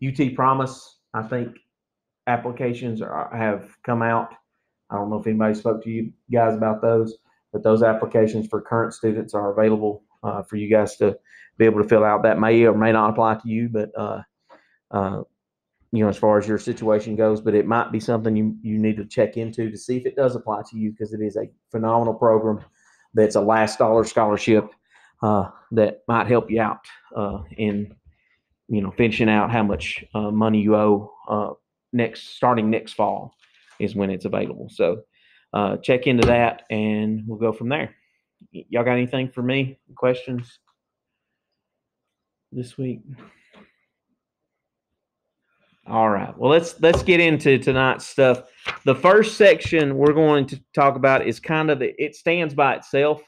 UT Promise, I think applications have come out. I don't know if anybody spoke to you guys about those, but those applications for current students are available for you guys to be able to fill out. That may or may not apply to you, but as far as your situation goes, but it might be something you need to check into to see if it does apply to you, because it is a phenomenal program that's a last dollar scholarship that might help you out in finishing out how much money you owe starting next fall is when it's available. So check into that and we'll go from there. Y'all got anything for me? Questions this week? All right. Well, let's get into tonight's stuff. The first section we're going to talk about is kind of it stands by itself.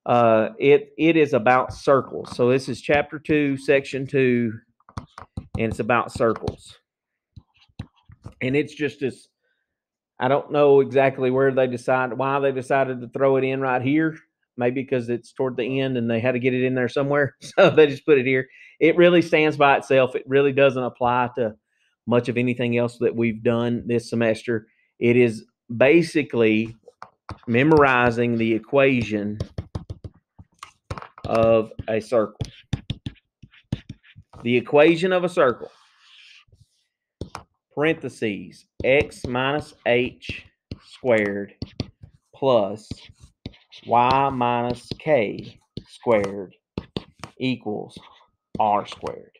It is about circles. So this is chapter 2, section 2, and it's about circles. And it's just this. I don't know exactly why they decided to throw it in right here. Maybe because it's toward the end and they had to get it in there somewhere, so they just put it here. It really stands by itself. It really doesn't apply to much of anything else that we've done this semester. It is basically memorizing the equation of a circle. The equation of a circle. Parentheses, x minus h squared plus y minus k squared equals r squared.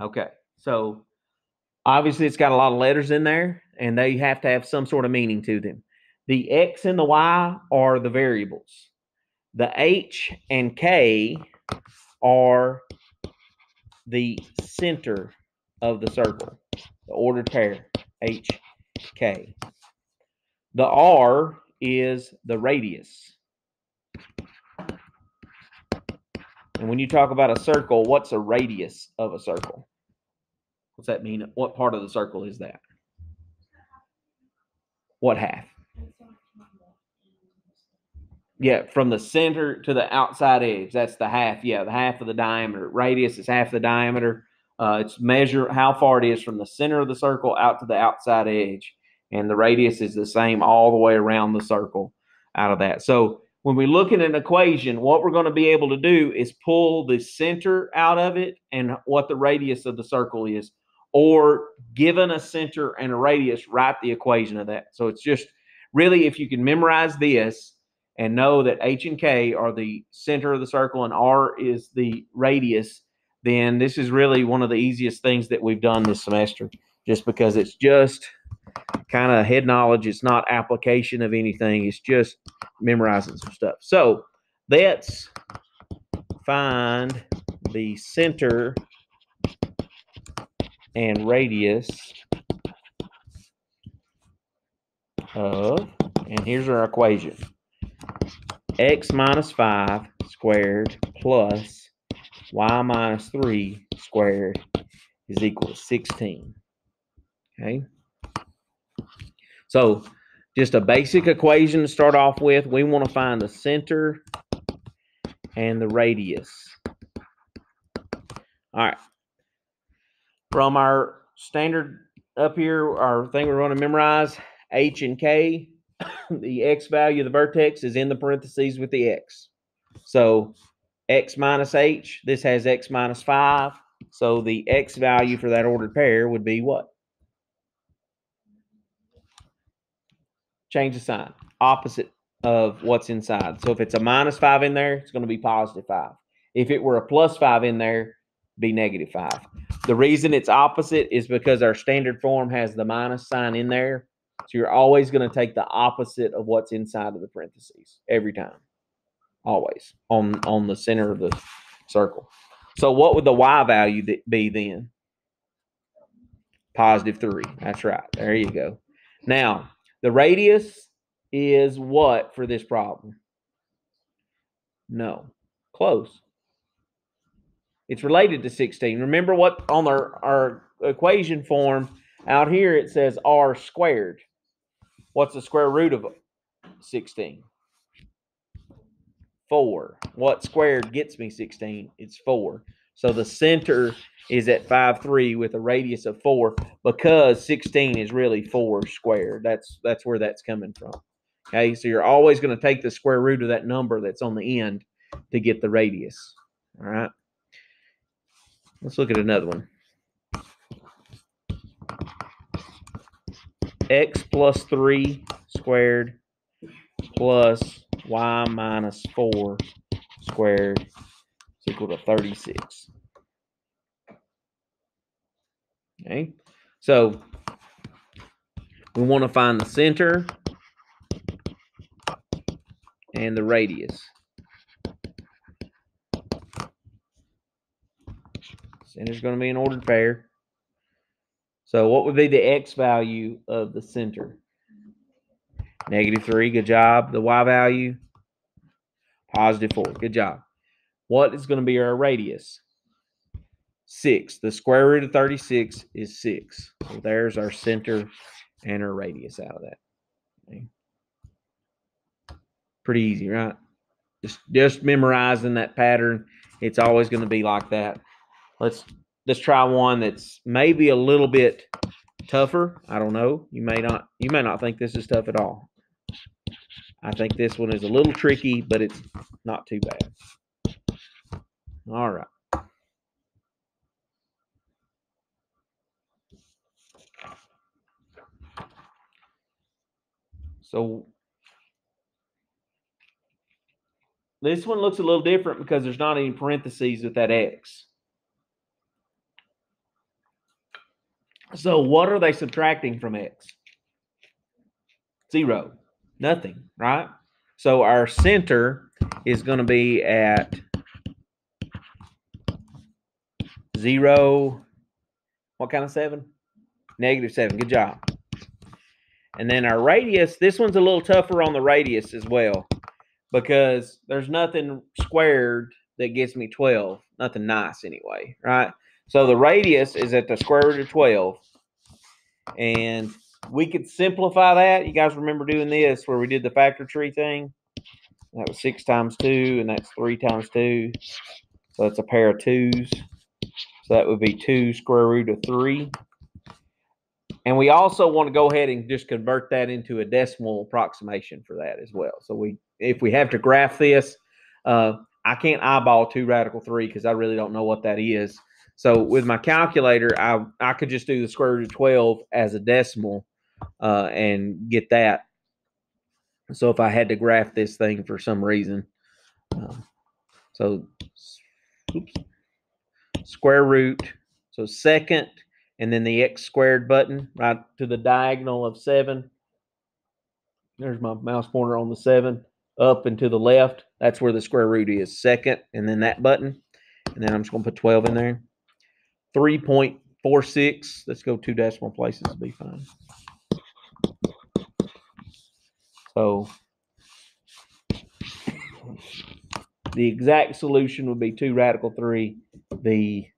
Okay, so obviously it's got a lot of letters in there, and they have to have some sort of meaning to them. The x and the y are the variables. The h and k are the center of the circle, the ordered pair, h, k. The r is the radius. And when you talk about a circle, what's a radius of a circle? What's that mean? What part of the circle is that? What half? Yeah, from the center to the outside edge. That's the half. Yeah, the half of the diameter. Radius is half the diameter. It's measure how far it is from the center of the circle out to the outside edge. And the radius is the same all the way around the circle out of that. So when we look at an equation, what we're going to be able to do is pull the center out of it and what the radius of the circle is. Or given a center and a radius, write the equation of that. So it's just really, if you can memorize this and know that h and k are the center of the circle and r is the radius, then this is really one of the easiest things that we've done this semester, just because it's just kind of head knowledge. It's not application of anything. It's just memorizing some stuff. So let's find the center and radius of, and here's our equation. X minus 5 squared plus y minus 3 squared is equal to 16. Okay. So just a basic equation to start off with. We want to find the center and the radius. All right. From our standard up here, our thing we're going to memorize, h and k, the x value of the vertex is in the parentheses with the x. So x minus h, this has x minus 5. So the x value for that ordered pair would be what? Change the sign. Opposite of what's inside. So if it's a minus 5 in there, it's going to be positive 5. If it were a plus 5 in there, it'd be negative 5. The reason it's opposite is because our standard form has the minus sign in there. So you're always going to take the opposite of what's inside of the parentheses every time. Always on the center of the circle. So what would the y value be then? Positive 3. That's right. There you go. Now, the radius is what for this problem? No. Close. It's related to 16. Remember what on our equation form out here it says r squared. What's the square root of 16? 4. What squared gets me 16? It's 4. So the center is at 5.3 with a radius of 4 because 16 is really 4 squared. That's where that's coming from. Okay, so you're always going to take the square root of that number that's on the end to get the radius. All right. Let's look at another one. X plus 3 squared plus y minus 4 squared is equal to 36. Okay, so we want to find the center and the radius. Center's going to be an ordered pair. So what would be the x value of the center? -3, good job. The y value? +4, good job. What is going to be our radius? 6. The square root of 36 is 6. So there's our center and our radius out of that. Okay. Pretty easy, right? Just memorizing that pattern. It's always going to be like that. Let's try one that's maybe a little bit tougher. I don't know. You may not think this is tough at all. I think this one is a little tricky, but it's not too bad. All right. So this one looks a little different because there's not any parentheses with that x. So what are they subtracting from x? 0. Nothing, right? So our center is going to be at 0. What kind of 7? -7. Good job. And then our radius, this one's a little tougher on the radius as well because there's nothing squared that gives me 12. Nothing nice anyway, right? So the radius is at the square root of 12. And we could simplify that. You guys remember doing this where we did the factor tree thing? That was 6 times 2, and that's 3 times 2. So it's a pair of 2's. So that would be 2 square root of 3. And we also want to go ahead and just convert that into a decimal approximation for that as well. So if we have to graph this, I can't eyeball 2 radical 3 because I really don't know what that is. So with my calculator, I could just do the square root of 12 as a decimal and get that. So if I had to graph this thing for some reason, square root, so second, and then the x squared button right to the diagonal of 7. There's my mouse pointer on the 7, up and to the left. That's where the square root is, second, and then that button. And then I'm just going to put 12 in there. 3.46. Let's go 2 decimal places to be fine. So the exact solution would be 2 radical 3. The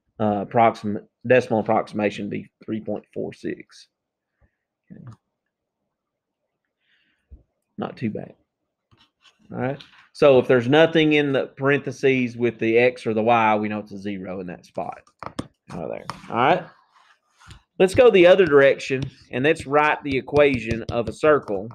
decimal approximation would be 3.46. Okay. Not too bad. All right. So if there's nothing in the parentheses with the x or the y, we know it's a 0 in that spot. Out of there. All right. Let's go the other direction, and let's write the equation of a circle.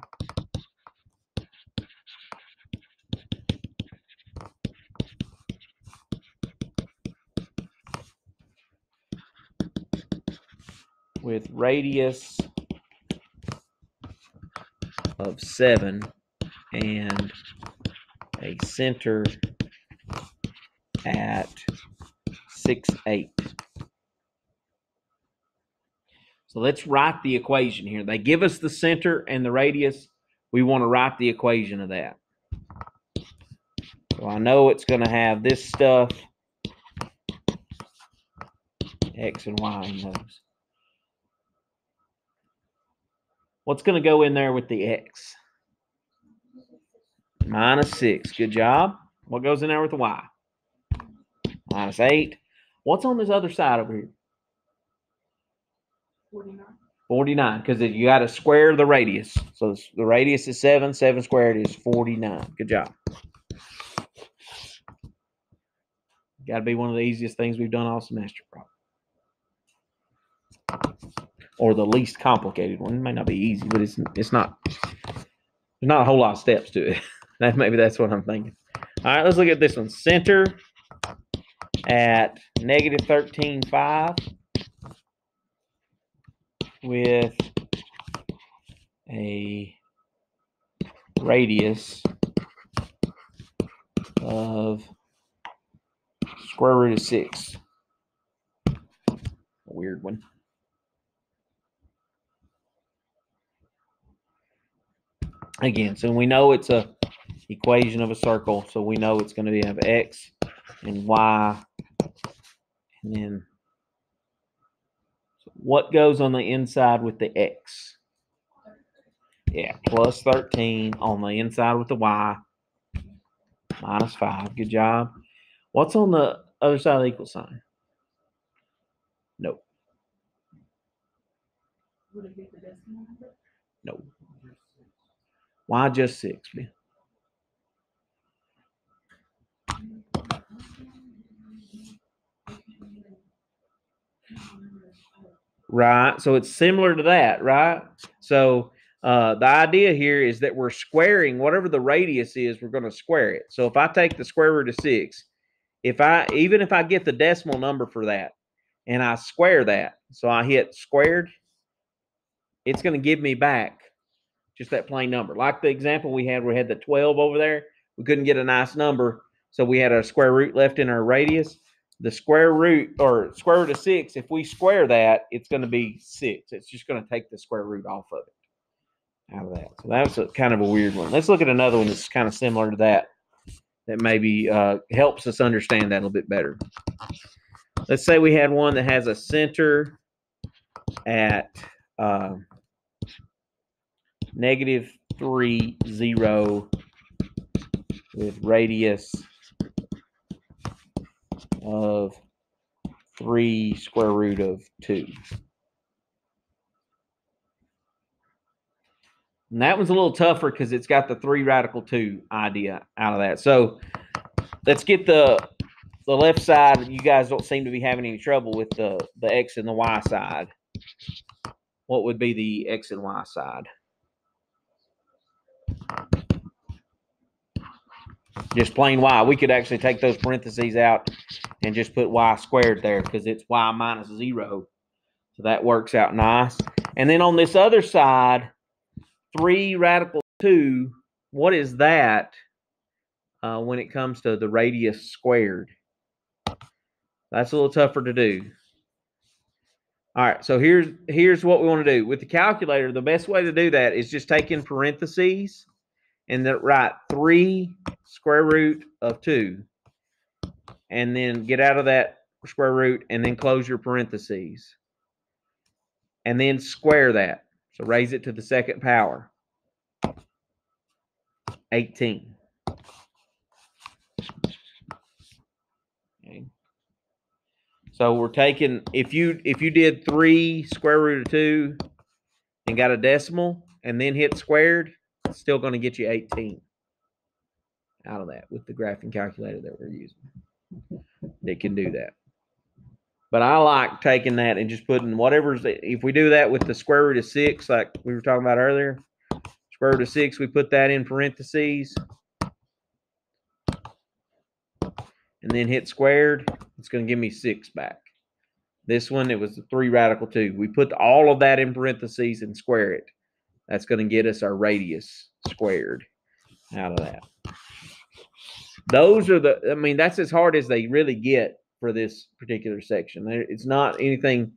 With radius of 7 and a center at 6.8. So let's write the equation here. They give us the center and the radius. We want to write the equation of that. So I know it's going to have this stuff, x and y in those. What's going to go in there with the x? -6. Good job. What goes in there with the y? -8. What's on this other side over here? 49, because you got to square the radius. So the radius is 7. 7 squared is 49. Good job. Got to be one of the easiest things we've done all semester, probably. Or the least complicated one. It may not be easy, but it's not. There's not a whole lot of steps to it. Maybe that's what I'm thinking. All right, let's look at this one. Center at negative 13.5 with a radius of square root of 6. A weird one. Again, so we know it's a equation of a circle, so we know it's going to have x and y, and then what goes on the inside with the x? Yeah, plus 13 on the inside with the y, minus 5. Good job. What's on the other side of the equal sign? Nope. Nope. Why just 6? Right. So it's similar to that, right? So the idea here is that we're squaring whatever the radius is, we're going to square it. So if I take the square root of 6, even if I get the decimal number for that and I square that, so I hit squared, it's going to give me back just that plain number. Like the example we had where we had the 12 over there, we couldn't get a nice number, so we had a square root left in our radius. The square root or square root of 6, if we square that, it's going to be 6. It's just going to take the square root off of it, out of that. So that's kind of a weird one. Let's look at another one that's kind of similar to that maybe helps us understand that a little bit better. Let's say we had one that has a center at negative 3, 0 with radius of 3 square root of 2. And that one's a little tougher because it's got the 3 radical 2 idea out of that. So let's get the left side. You guys don't seem to be having any trouble with the x and the y side. What would be the x and y side? Just plain y. We could actually take those parentheses out and just put y squared there because it's y minus 0. So that works out nice. And then on this other side, 3 radical 2, what is that when it comes to the radius squared? That's a little tougher to do. All right, so here's what we want to do. With the calculator, the best way to do that is just take in parentheses and then write 3 square root of 2. And then get out of that square root and then close your parentheses. And then square that. So raise it to the second power. 18. Okay. So we're taking, if you did 3 square root of 2 and got a decimal and then hit squared, it's still going to get you 18 out of that with the graphing calculator that we're using. It can do that. But I like taking that and just putting whatever's, if we do that with the square root of 6, like we were talking about earlier, square root of 6, we put that in parentheses and then hit squared, it's going to give me 6 back. This one, it was the 3 radical 2. We put all of that in parentheses and square it. That's going to get us our radius squared out of that. Those are the, I mean, that's as hard as they really get for this particular section. It's not anything,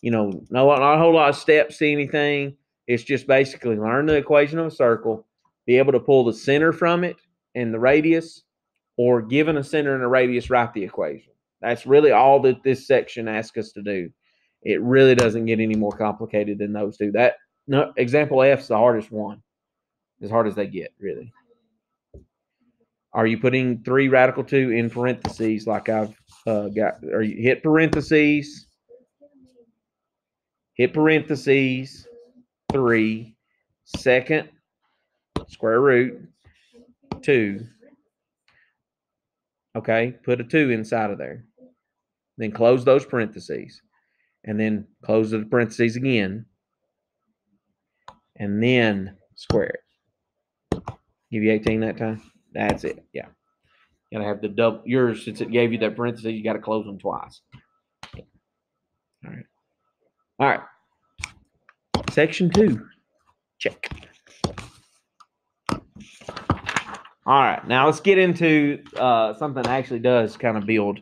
not a whole lot of steps to anything. It's just basically learn the equation of a circle, be able to pull the center from it and the radius, or given a center and a radius, write the equation. That's really all that this section asks us to do. It really doesn't get any more complicated than those two. Example F is the hardest one, as hard as they get, really. Are you putting 3 radical 2 in parentheses like I've got? Or you hit parentheses, 3, second square root 2. Okay, put a 2 inside of there. Then close those parentheses. And then close the parentheses again. And then square it. Give you 18 that time? That's it. Yeah. You gotta have the double. Yours, since it gave you that parentheses, you got to close them twice. All right. All right. Section 2. Check. All right. Now let's get into something that actually does kind of build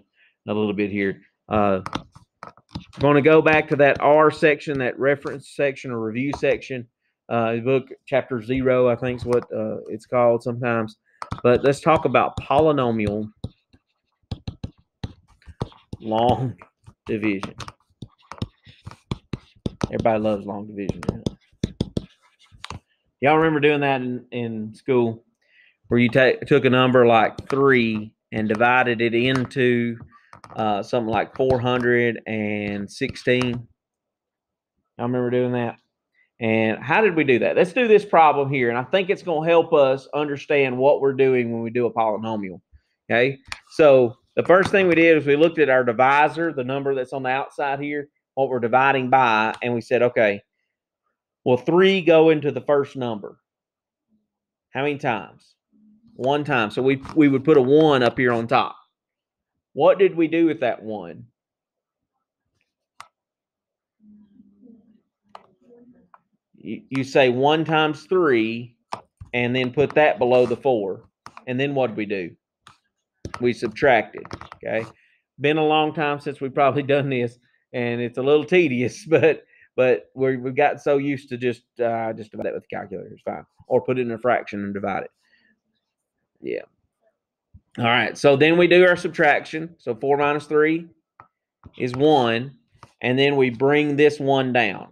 a little bit here. We're going to go back to that R section, that reference section or review section. Book chapter 0, I think is what it's called sometimes. But let's talk about polynomial long division. Everybody loves long division. Y'all remember doing that in school, where you took a number like 3 and divided it into something like 416? I remember doing that. And how did we do that? Let's do this problem here, and I think it's going to help us understand what we're doing when we do a polynomial. Okay, so the first thing we did is we looked at our divisor, the number that's on the outside here, what we're dividing by, and we said, okay, will 3 go into the first number? How many times? 1 time. So we would put a 1 up here on top. What did we do with that 1? You say 1 times 3, and then put that below the 4. And then what did we do? We subtracted. Okay. Been a long time since we've probably done this, and it's a little tedious, but we've gotten so used to just divide it with the calculator. It's fine. Or put it in a fraction and divide it. Yeah. All right. So then we do our subtraction. So 4 minus 3 is 1. And then we bring this 1 down.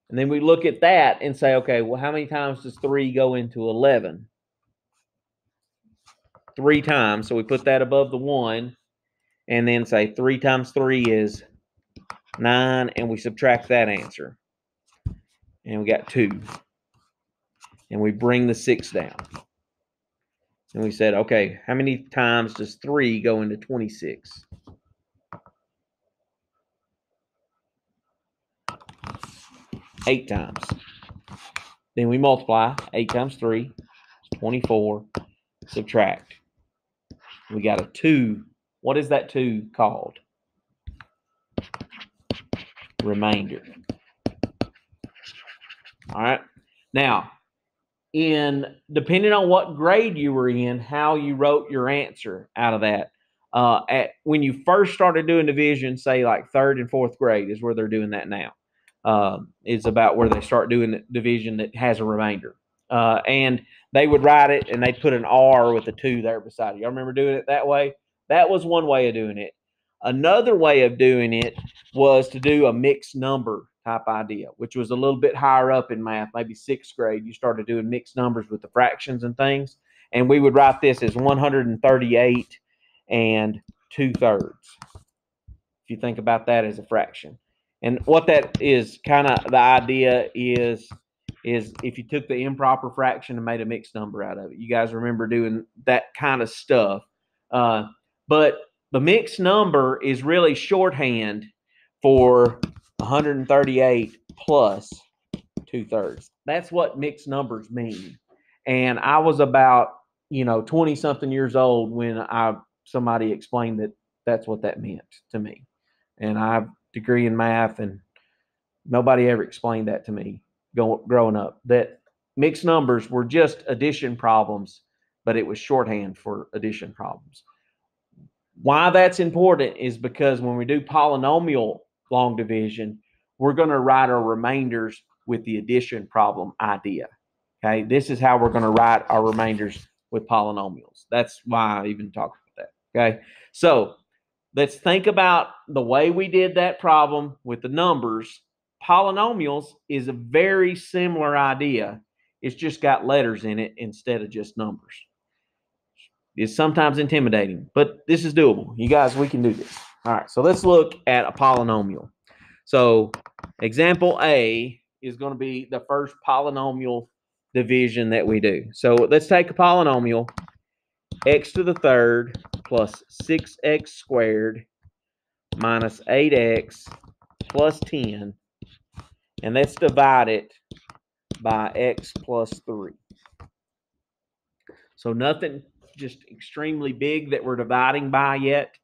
And then we look at that and say, okay, well, how many times does 3 go into 11? 3 times. So we put that above the 1 and then say 3 times 3 is 9, and we subtract that answer. And we got 2. And we bring the 6 down. And we said, okay, how many times does 3 go into 26? 8 times. Then we multiply. 8 times 3 is 24. Subtract. We got a 2. What is that 2 called? Remainder. All right. Now, depending on what grade you were in, how you wrote your answer out of that. When you first started doing division, say like 3rd and 4th grade is where they're doing that now. It's about where they start doing division that has a remainder. And they would write it, and they'd put an R with a 2 there beside it. Y'all remember doing it that way? That was one way of doing it. Another way of doing it was to do a mixed number type idea, which was a little bit higher up in math, maybe 6th grade. You started doing mixed numbers with the fractions and things. And we would write this as 138 and 2/3. If you think about that as a fraction. And what that is, kind of the idea is if you took the improper fraction and made a mixed number out of it. You guys remember doing that kind of stuff. But the mixed number is really shorthand for 138 plus 2/3. That's what mixed numbers mean. And I was about 20-something years old when somebody explained that that's what that meant to me. And I have a degree in math, and nobody ever explained that to me growing up, that mixed numbers were just addition problems, but it was shorthand for addition problems. Why that's important is because when we do polynomial long division, we're going to write our remainders with the addition problem idea. Okay, this is how we're going to write our remainders with polynomials. That's why I even talked about that. Okay, so let's think about the way we did that problem with the numbers. Polynomials is a very similar idea. It's just got letters in it instead of just numbers. It's sometimes intimidating, but this is doable. You guys, we can do this. All right, so let's look at a polynomial. So example A is going to be the first polynomial division that we do. So let's take a polynomial, x to the third plus 6x squared minus 8x plus 10. And let's divide it by x plus 3. So nothing just extremely big that we're dividing by yet,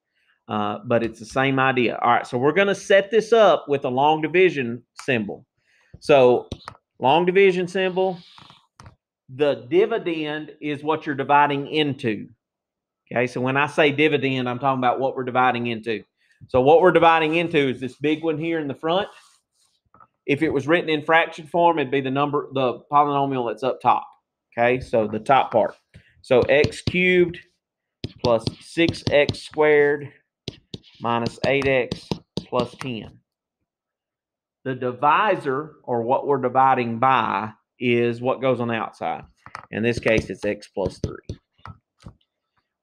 but it's the same idea. All right, so we're going to set this up with a long division symbol. So long division symbol, the dividend is what you're dividing into. Okay, so when I say dividend, I'm talking about what we're dividing into. So what we're dividing into is this big one here in the front. If it was written in fraction form, it'd be the polynomial that's up top. Okay, so the top part. So x cubed plus 6x squared minus 8x plus 10. The divisor, or what we're dividing by, is what goes on the outside. In this case, it's x plus 3.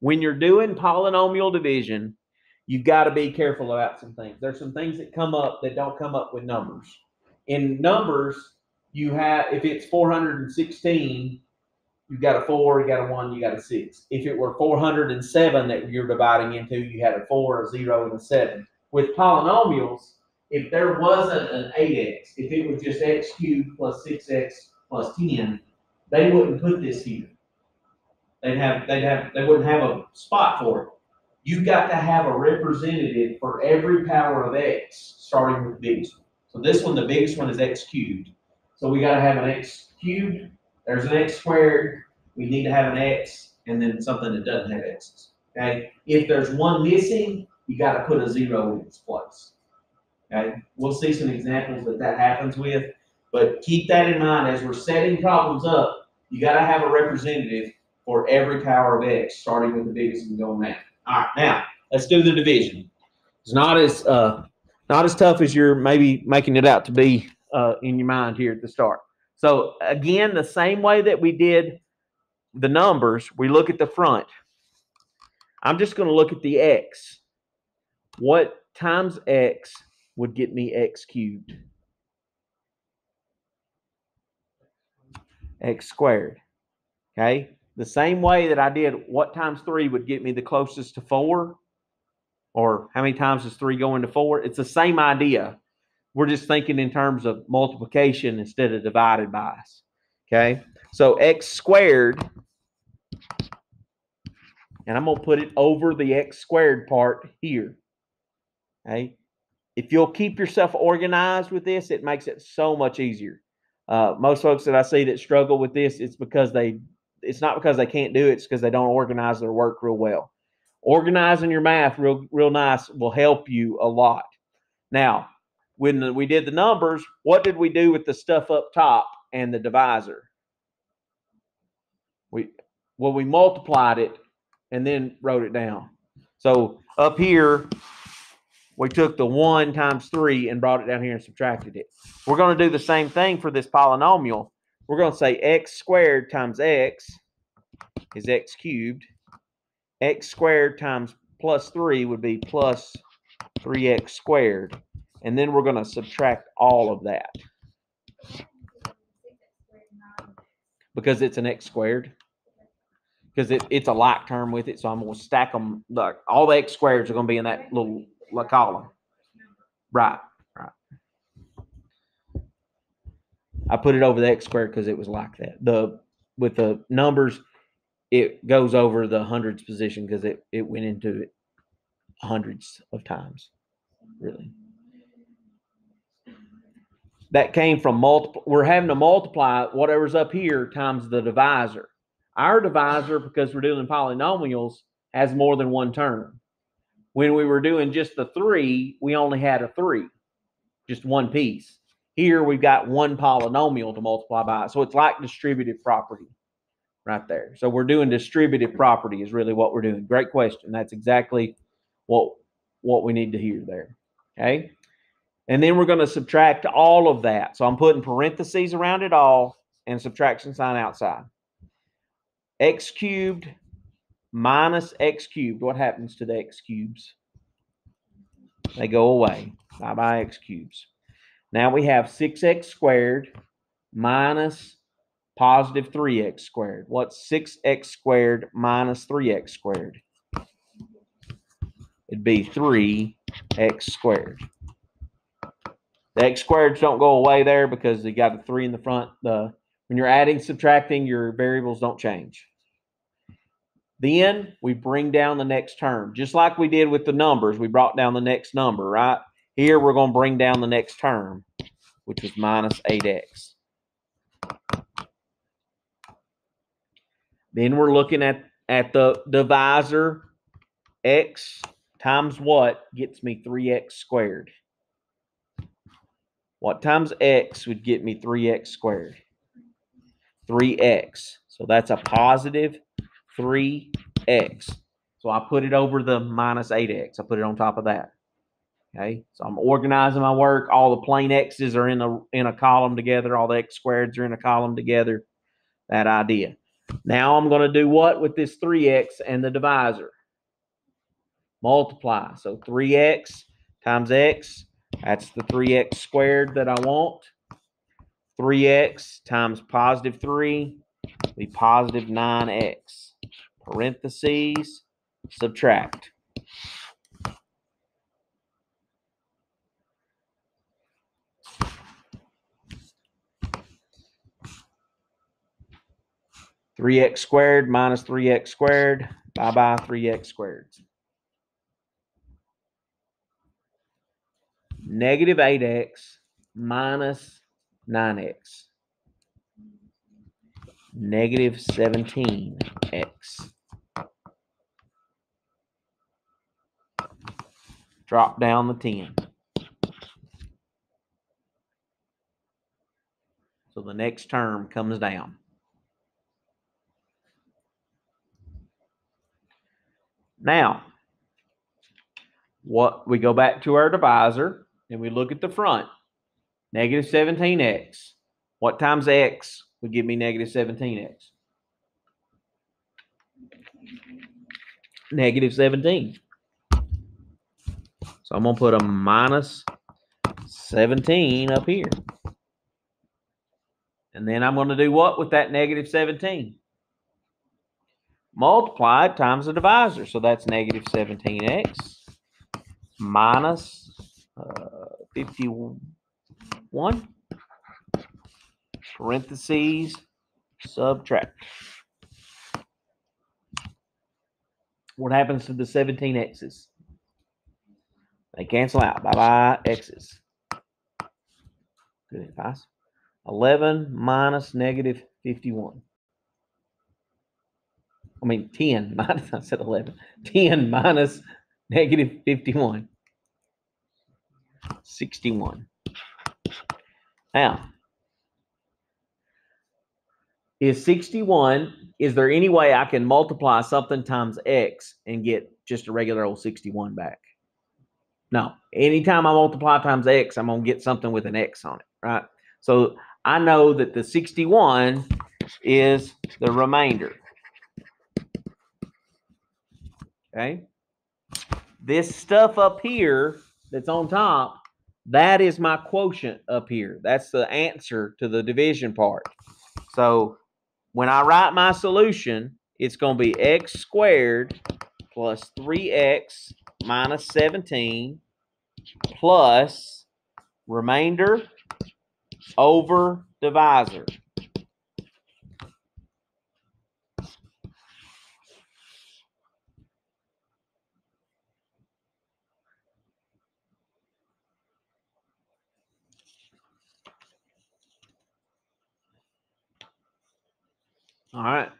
When you're doing polynomial division, you've got to be careful about some things. There's some things that come up that don't come up with numbers. In numbers, you have, if it's 416, you've got a 4, you got a 1, you got a 6. If it were 407 that you're dividing into, you had a 4, a 0, and a 7. With polynomials, if there wasn't an 8x, if it was just x cubed plus 6x plus 10, they wouldn't put this here. They wouldn't have a spot for it. You've got to have a representative for every power of x, starting with the biggest one. So this one, the biggest one is x cubed. So we got to have an x cubed. There's an x squared. We need to have an x, and then something that doesn't have x's. Okay. If there's one missing, you got to put a 0 in its place. Okay. We'll see some examples that happens with, but keep that in mind as we're setting problems up. You got to have a representative for every power of x, starting with the biggest and going down. All right, now let's do the division. It's not as tough as you're maybe making it out to be in your mind here at the start. So again, the same way that we did the numbers, we look at the front. I'm just going to look at the x. What times x would get me x cubed? X squared. Okay. The same way that I did what times 3 would get me the closest to 4, or how many times does 3 go into 4? It's the same idea. We're just thinking in terms of multiplication instead of divided by. Okay, so x squared, and I'm going to put it over the x squared part here. Okay, if you'll keep yourself organized with this, it makes it so much easier. Most folks that I see that struggle with this, it's not because they can't do it, it's because they don't organize their work real well. Organizing your math real nice will help you a lot. Now, when we did the numbers, what did we do with the stuff up top and the divisor? We multiplied it and then wrote it down. So up here, we took the 1 times 3 and brought it down here and subtracted it. We're going to do the same thing for this polynomial. We're going to say x squared times x is x cubed. X squared times plus 3 would be plus 3x squared. And then we're going to subtract all of that. Because it's an x squared. Because it's a like term with it, so I'm going to stack them. Look, all the x squareds are going to be in that little column. Right. I put it over the x squared because it was like that. With the numbers, it goes over the hundreds position because it went into it hundreds of times, really. That came from multiple. We're having to multiply whatever's up here times the divisor. Our divisor, because we're doing polynomials, has more than one term. When we were doing just the 3, we only had a 3, just one piece. Here we've got one polynomial to multiply by. So it's like distributive property right there. So we're doing distributive property is really what we're doing. Great question. That's exactly what we need to hear there. Okay. And then we're going to subtract all of that. So I'm putting parentheses around it all and subtraction sign outside. X cubed minus x cubed. What happens to the x cubes? They go away. Bye-bye x cubes. Now we have 6x squared minus positive 3x squared. What's 6x squared minus 3x squared? It'd be 3x squared. The x squareds don't go away there because you got a 3 in the front. When you're adding, subtracting, your variables don't change. Then we bring down the next term. Just like we did with the numbers, we brought down the next number, right? Here we're going to bring down the next term, which was minus 8x. Then we're looking at the divisor. X times what gets me 3x squared? What times x would get me 3x squared? 3x. So that's a positive 3x. So I put it over the minus 8x. I put it on top of that. Okay. So I'm organizing my work. All the plain x's are in a column together. All the x squareds are in a column together. That idea. Now I'm going to do what with this 3x and the divisor? Multiply. So 3x times x. That's the 3x squared that I want. 3x times positive 3 will be positive 9x. Parentheses, subtract. (3x squared minus 3x squared). Bye-bye 3x squared. Negative 8x minus 9x. Negative 17x. Drop down the 10. So the next term comes down. Now, we go back to our divisor and we look at the front. Negative 17x. What times x would give me negative 17x? Negative 17. So I'm going to put a minus 17 up here. And then I'm going to do what with that negative 17? Multiply it times the divisor. So that's negative 17x minus 51. Parentheses, subtract. What happens to the 17x's? They cancel out. Bye-bye, x's. Good advice. 11 minus negative 51. I mean 10 minus, I said 11. 10 minus negative 51. 61. Now, is 61, is there any way I can multiply something times x and get just a regular old 61 back? No. Anytime I multiply times x, I'm going to get something with an x on it, right? So I know that the 61 is the remainder. Okay? This stuff up here that's on top, that is my quotient up here. That's the answer to the division part. So when I write my solution, it's going to be x squared plus 3x minus 17 plus remainder over divisor. All right.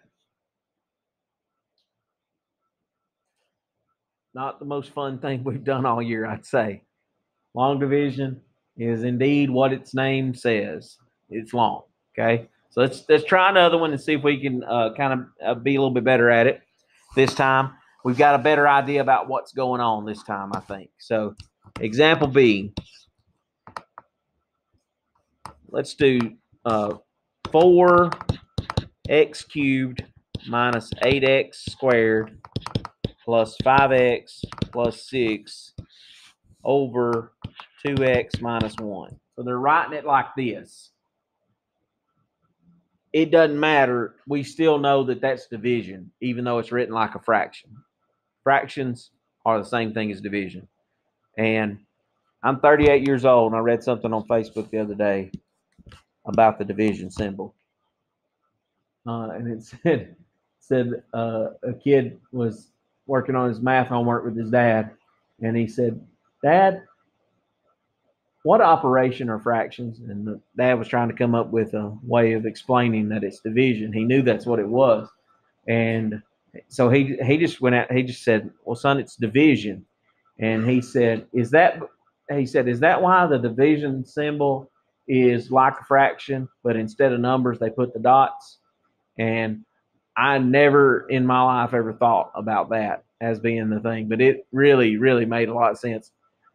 Not the most fun thing we've done all year, I'd say. Long division is indeed what its name says. It's long. Okay. So let's try another one and see if we can kind of be a little bit better at it this time. We've got a better idea about what's going on this time, I think. So example B. Let's do 4x cubed minus 8x squared plus 5x plus 6 over 2x minus 1. So they're writing it like this. it doesn't matter. We still know that that's division, even though it's written like a fraction. Fractions are the same thing as division. And I'm 38 years old, and I read something on Facebook the other day about the division symbol. And it said a kid was working on his math homework with his dad, and he said, "Dad, what operation are fractions?" And the dad was trying to come up with a way of explaining that it's division. He knew that's what it was. And so he just went out, he just said, "Well, son, it's division." And he said, is that why the division symbol is like a fraction, but instead of numbers, they put the dots? And I never in my life ever thought about that as being the thing, but it really, really made a lot of sense.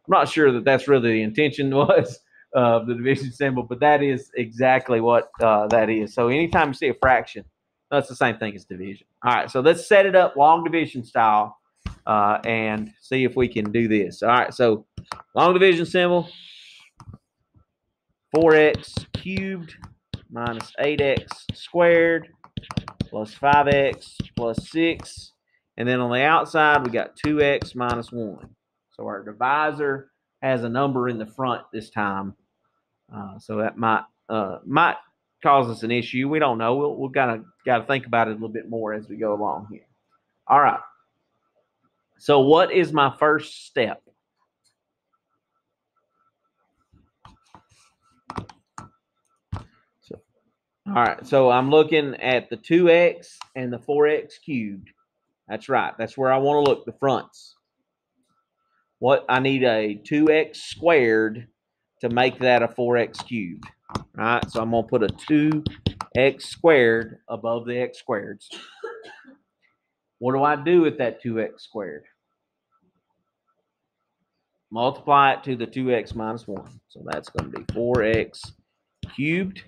I'm not sure that that's really the intention was of the division symbol, but that is exactly what that is. So anytime you see a fraction, that's the same thing as division. All right, so let's set it up long division style and see if we can do this. All right, so long division symbol, 4x cubed minus 8x squared plus 5x plus 6. And then on the outside, we got 2x minus 1. So our divisor has a number in the front this time. So that might cause us an issue. We don't know. We'll got to think about it a little bit more as we go along here. All right. So what is my first step? All right, so I'm looking at the 2x and the 4x cubed. That's right. That's where I want to look, the fronts. What I need a 2x squared to make that a 4x cubed. All right, so I'm going to put a 2x squared above the x squareds. What do I do with that 2x squared? Multiply it to the 2x minus 1. So that's going to be 4x cubed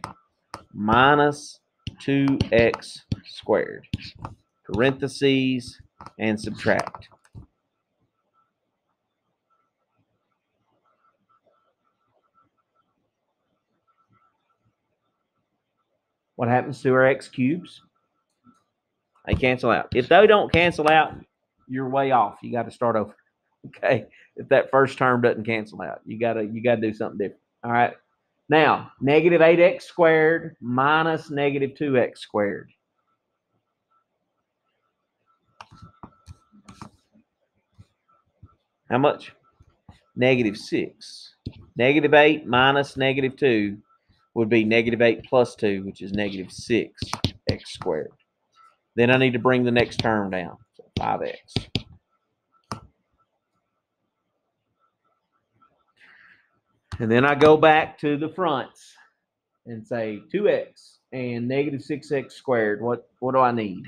minus 2x squared. Parentheses and subtract. What happens to our x cubes? They cancel out. If they don't cancel out, you're way off. You got to start over. Okay. If that first term doesn't cancel out, you gotta do something different. All right. Now, negative 8x squared minus negative 2x squared. How much? Negative 6. Negative 8 minus negative 2 would be negative 8 plus 2, which is negative 6x squared. Then I need to bring the next term down, so 5x. And then I go back to the fronts and say 2x and negative 6x squared. What do I need?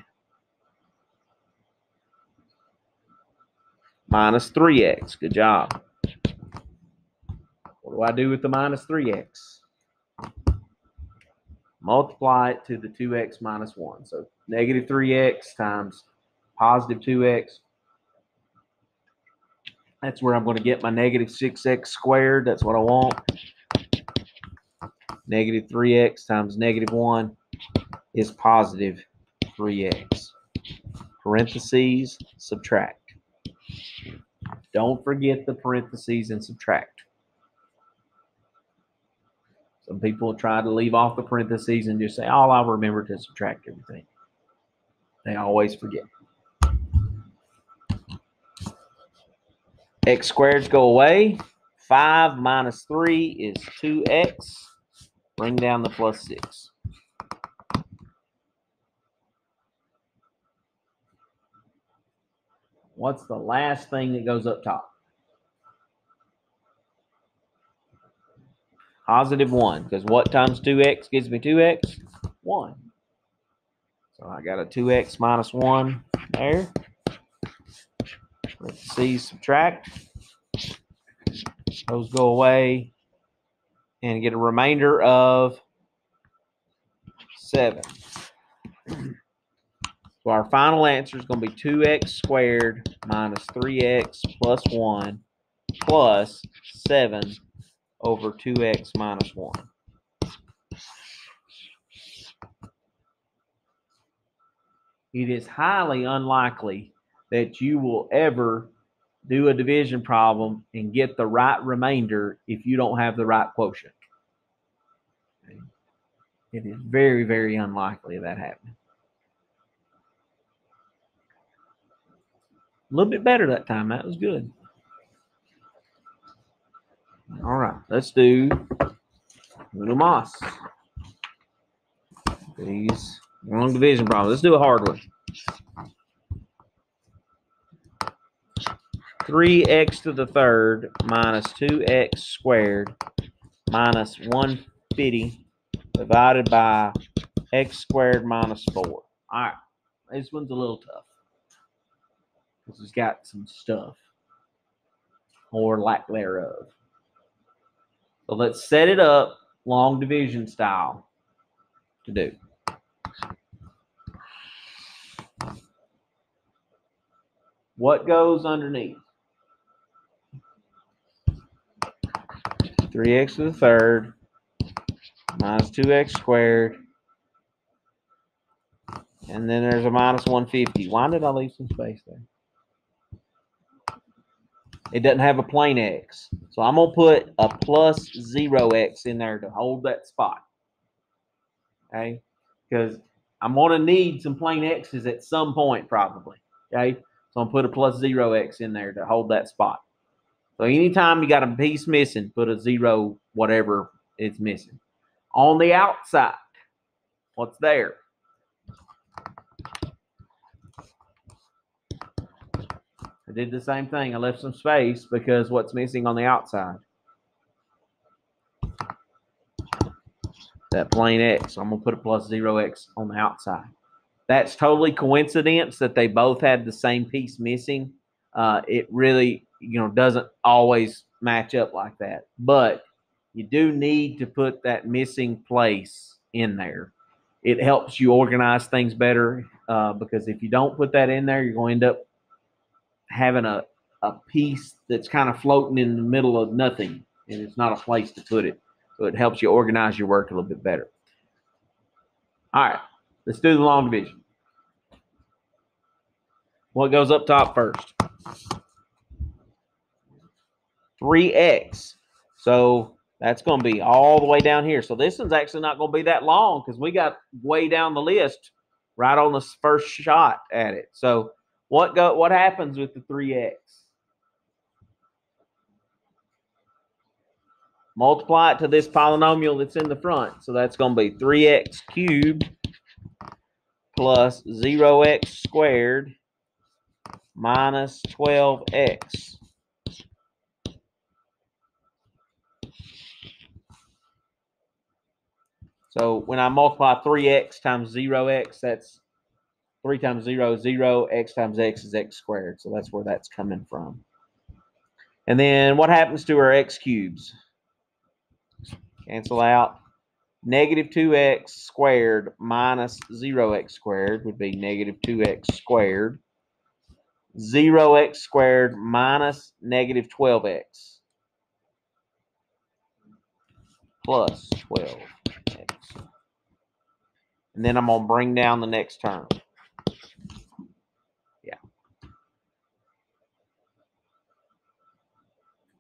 Minus 3x. Good job. What do I do with the minus 3x? Multiply it to the 2x minus 1. So negative 3x times positive 2x. That's where I'm going to get my negative 6x squared. That's what I want. Negative 3x times negative 1 is positive 3x. Parentheses, subtract. Don't forget the parentheses and subtract. Some people try to leave off the parentheses and just say, oh, I'll remember to subtract everything. They always forget. X squareds go away. 5 minus 3 is 2x. Bring down the plus 6. What's the last thing that goes up top? Positive 1, because what times 2x gives me 2x? 1. So I got a 2x minus 1 there. Let's see, subtract. Those go away and get a remainder of 7. So our final answer is going to be 2x squared minus 3x plus 1 plus 7 over 2x minus 1. it is highly unlikely that you will ever do a division problem and get the right remainder if you don't have the right quotient. It is very, very unlikely of that happening. A little bit better that time. That was good. All right, let's do Uno Mas. These long division problems. Let's do a hard one. 3x to the third minus 2x squared minus 150 divided by x squared minus 4. All right, this one's a little tough because it's got some stuff or lack thereof. So let's set it up long division style to do. What goes underneath? 3x to the third minus 2x squared. And then there's a minus 150. Why did I leave some space there? It doesn't have a plain x. So I'm going to put a plus 0x in there to hold that spot. Okay? Because I'm going to need some plain x's at some point probably. Okay? So I'm going to put a plus 0x in there to hold that spot. So anytime you got a piece missing, put a 0 whatever it's missing. On the outside, what's there? I did the same thing. I left some space because what's missing on the outside? That plain x. So I'm going to put a plus 0x on the outside. That's totally coincidence that they both had the same piece missing. It really, doesn't always match up like that. But you do need to put that missing place in there. It helps you organize things better because if you don't put that in there, you're going to end up having a piece that's kind of floating in the middle of nothing, and it's not a place to put it. So it helps you organize your work a little bit better. All right, let's do the long division. What goes up top first? 3x. So that's going to be all the way down here. So this one's actually not going to be that long because we got way down the list right on the first shot at it. So what happens with the 3x? Multiply it to this polynomial that's in the front. So that's going to be 3x cubed plus 0x squared minus 12x. So when I multiply 3x times 0x, that's 3 times 0 is 0. X times x is x squared. So that's where that's coming from. And then what happens to our x cubes? Cancel out. Negative 2x squared minus 0x squared would be negative 2x squared. 0x squared minus negative 12x plus 12x. And then I'm going to bring down the next term. Yeah.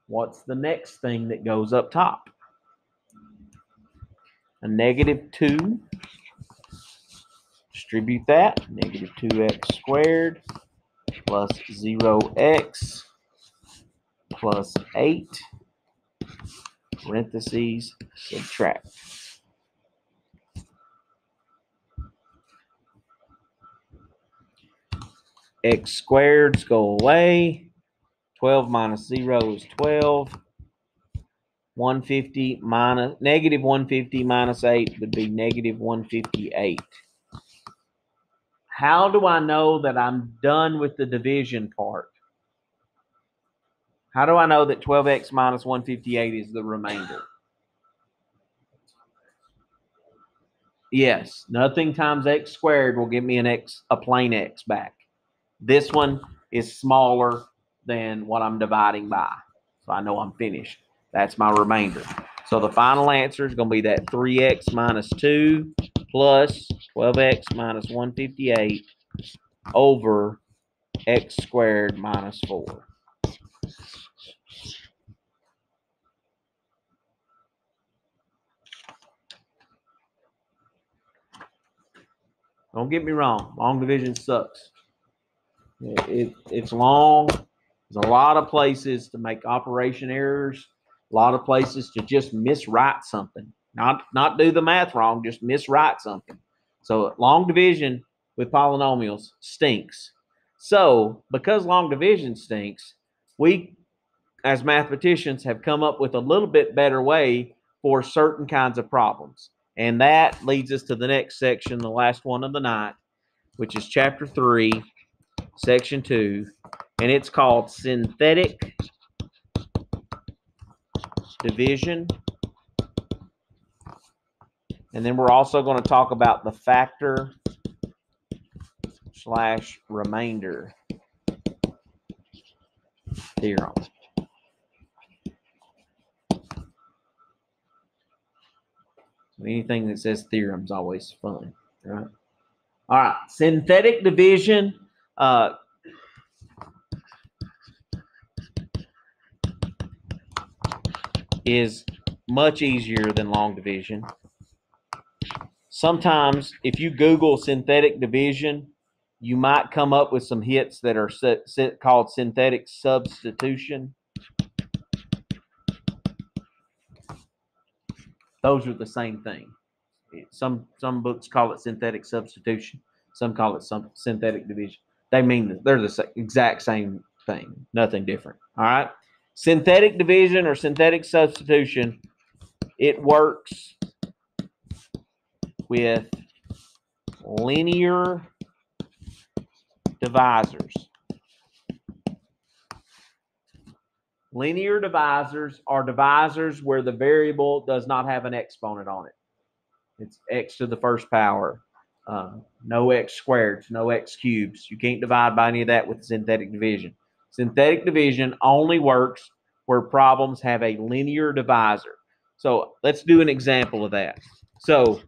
What's the next thing that goes up top? A negative 2. Distribute that. Negative 2x squared plus 0x plus 8. Parentheses, subtract. X squareds go away. 12 minus 0 is 12. 150 minus negative 150 minus 8 would be negative 158. How do I know that I'm done with the division part? How do I know that 12x minus 158 is the remainder? Yes, nothing times x squared will give me a plain x back. This one is smaller than what I'm dividing by. So I know I'm finished. That's my remainder. So the final answer is going to be that 3x minus 2 plus 12x minus 158 over x squared minus 4. Don't get me wrong. Long division sucks. It's long. There's a lot of places to make operation errors. A lot of places to just miswrite something. Not do the math wrong, just miswrite something. So long division with polynomials stinks. So because long division stinks, we as mathematicians have come up with a little bit better way for certain kinds of problems. And that leads us to the next section, the last one of the night, which is chapter 3, section 2, and it's called synthetic division. And then we're also going to talk about the factor / remainder theorem. Anything that says theorem is always fun, right? All right, synthetic division. Is much easier than long division. Sometimes, if you Google synthetic division, you might come up with some hits that are called synthetic substitution. Those are the same thing. Some books call it synthetic substitution. Some call it synthetic division. They mean they're the exact same thing. Nothing different. All right. Synthetic division or synthetic substitution, it works with linear divisors. Linear divisors are divisors where the variable does not have an exponent on it. It's x to the first power. No x squareds, no x cubes. You can't divide by any of that with synthetic division. Synthetic division only works where problems have a linear divisor. So let's do an example of that. So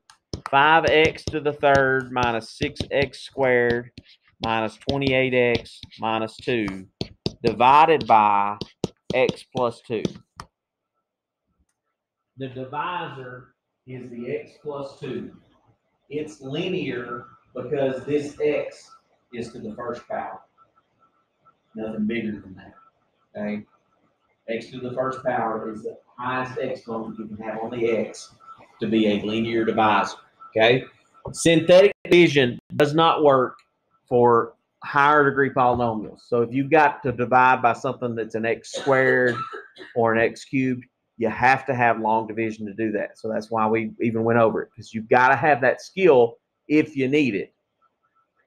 5x to the third minus 6x squared minus 28x minus 2 divided by x plus 2. The divisor is the x plus 2. It's linear because this x is to the first power. Nothing bigger than that. Okay? X to the first power is the highest exponent you can have on the x to be a linear divisor. Okay? Synthetic division does not work for higher degree polynomials. So if you've got to divide by something that's an x squared or an x cubed, you have to have long division to do that. So that's why we even went over it, because you've got to have that skill if you need it.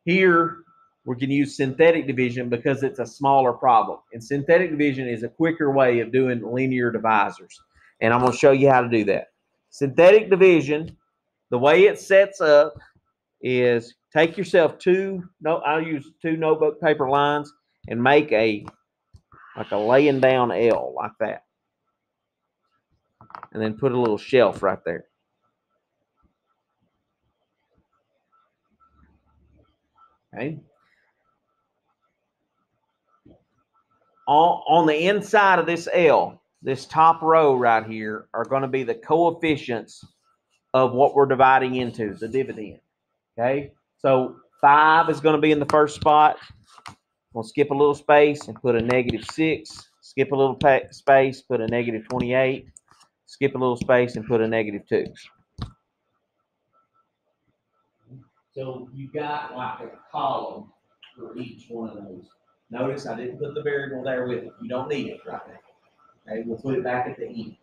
Here, we can use synthetic division because it's a smaller problem. And synthetic division is a quicker way of doing linear divisors. And I'm going to show you how to do that. Synthetic division, the way it sets up is take yourself I'll use 2 notebook paper lines and make like a laying down L like that. And then put a little shelf right there. Okay. On the inside of this L, this top row right here, are going to be the coefficients of what we're dividing into, the dividend. Okay. So 5 is going to be in the first spot. We'll skip a little space and put a -6. Skip a little space, put a -28. Skip a little space and put a -2. So you've got like a column for each one of those. Notice I didn't put the variable there with it. You don't need it right now. Okay, we'll put it back at the end.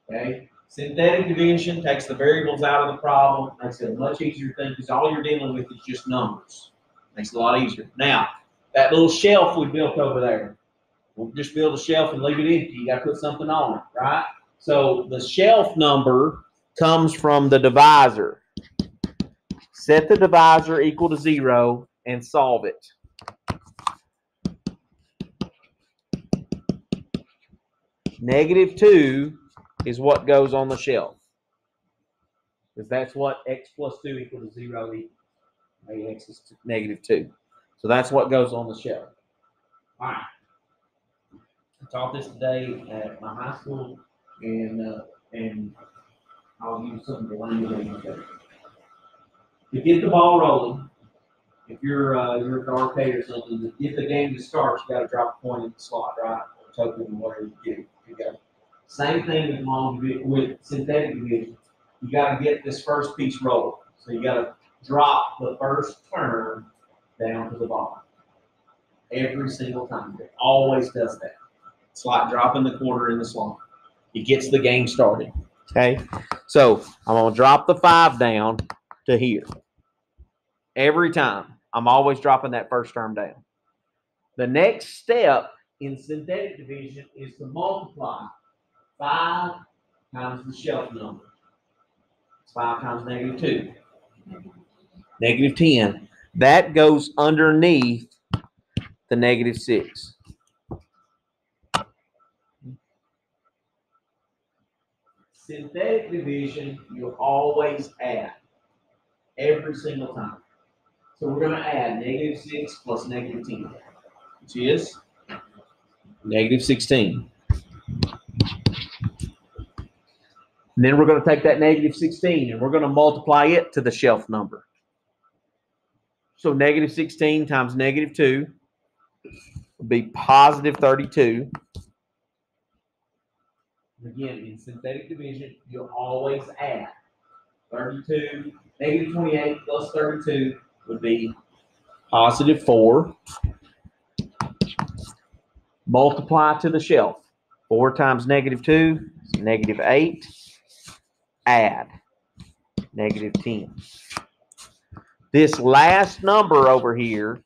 Okay, synthetic division takes the variables out of the problem. Makes it a much easier thing because all you're dealing with is just numbers. Makes it a lot easier. Now, that little shelf we built over there, we'll just build a shelf and leave it empty. You got to put something on it, right? So the shelf number comes from the divisor. Set the divisor equal to 0 and solve it. -2 is what goes on the shelf, because that's what x plus 2 equal to 0 equals. X is -2. So that's what goes on the shelf. All right. I taught this today at my high school, and I'll use some of the language today. To get the ball rolling, if you're an arcade or something, to get the game to start, you got to drop a coin in the slot, right? Or token, or whatever you get. You got same thing with synthetic division. You got to get this first piece rolling. So you got to drop the first term down to the bottom every single time. It always does that. It's like dropping the quarter in the slot. It gets the game started. Okay, so I'm gonna drop the 5 down to here. Every time, I'm always dropping that first term down. The next step in synthetic division is to multiply 5 times the shelf number. It's 5 times -2. -10. That goes underneath the -6. Synthetic division, you'll always add every single time. So we're going to add -6 plus -10, which is -16. And then we're going to take that -16 and we're going to multiply it to the shelf number. So -16 times -2 would be +32. Again, in synthetic division, you'll always add 32, -28 plus 32 would be +4. Multiply to the shelf. 4 times -2 is -8. Add -10. This last number over here,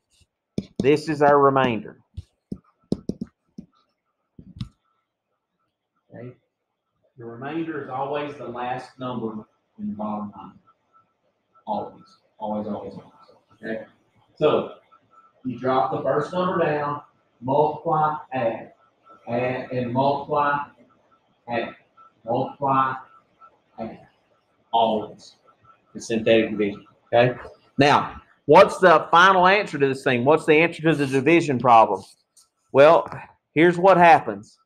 this is our remainder. Okay. The remainder is always the last number in the bottom line. Always. Always, always, always. Okay. So you drop the first number down, multiply, add, and multiply, add, multiply, add. Always. The synthetic division. Okay. Now, what's the final answer to this thing? What's the answer to the division problem? Well, here's what happens.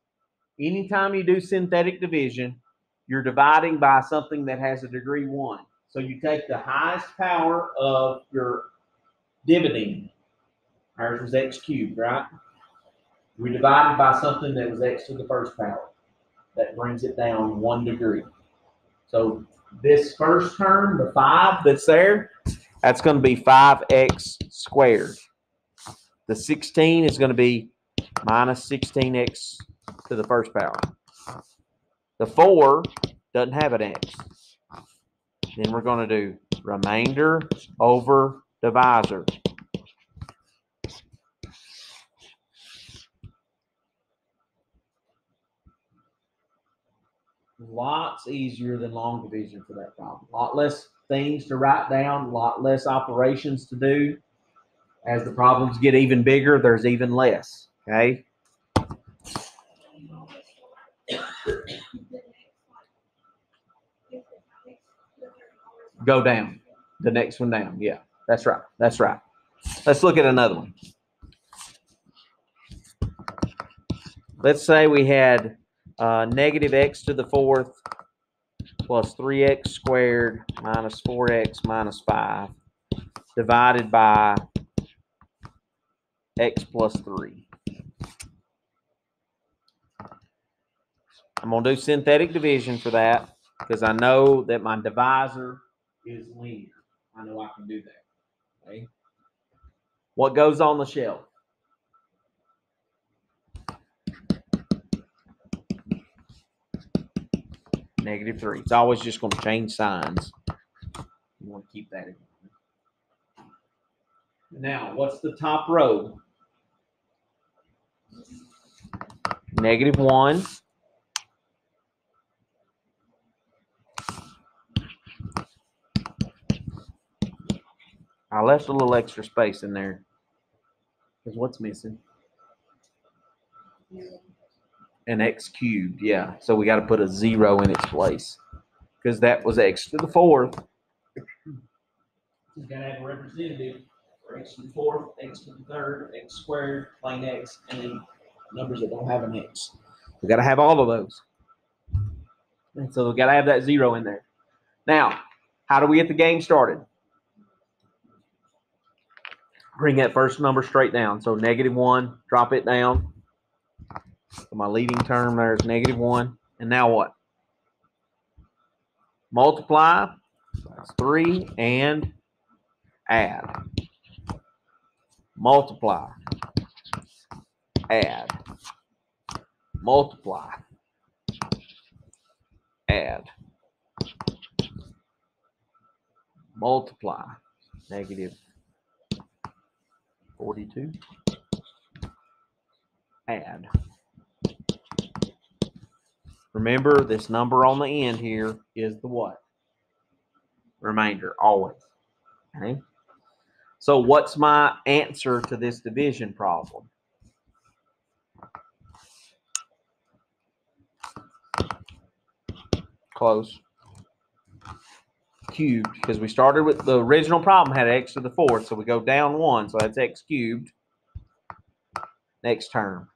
Anytime you do synthetic division, you're dividing by something that has a degree 1. So you take the highest power of your dividend. Ours was x cubed, right? We divided by something that was x to the first power. That brings it down 1 degree. So this first term, the 5 that's there, that's going to be 5x squared. The 16 is going to be -16x to the first power. The 4 doesn't have an x. Then we're going to do remainder over divisor. Lots easier than long division for that problem. A lot less things to write down, a lot less operations to do. As the problems get even bigger, there's even less. Okay? Go down. The next one down. Yeah, that's right. That's right. Let's look at another one. Let's say we had -x to the 4th plus 3x squared minus 4x minus 5 divided by x plus 3. I'm going to do synthetic division for that because I know that my divisor is linear. I know I can do that. Okay. What goes on the shelf? -3. It's always just going to change signs. You want to keep that in mind. Now, what's the top row? -1. I left a little extra space in there. Because what's missing? An x cubed, yeah. So we got to put a 0 in its place. Because that was x to the 4th. You got to have a representative for or x to the fourth, x to the third, x squared, plain x, and then numbers that don't have an x. We got to have all of those. And so we got to have that 0 in there. Now, how do we get the game started? Bring that first number straight down. So -1, drop it down. So my leading term there is -1. And now what? Multiply, that's 3, and add. Multiply, add. Multiply, add. Multiply, -42, add. Remember, this number on the end here is the what? Remainder, always. Okay? So what's my answer to this division problem? Close. Cubed, because we started with the original problem had x to the fourth, so we go down 1, so that's x cubed. Next term.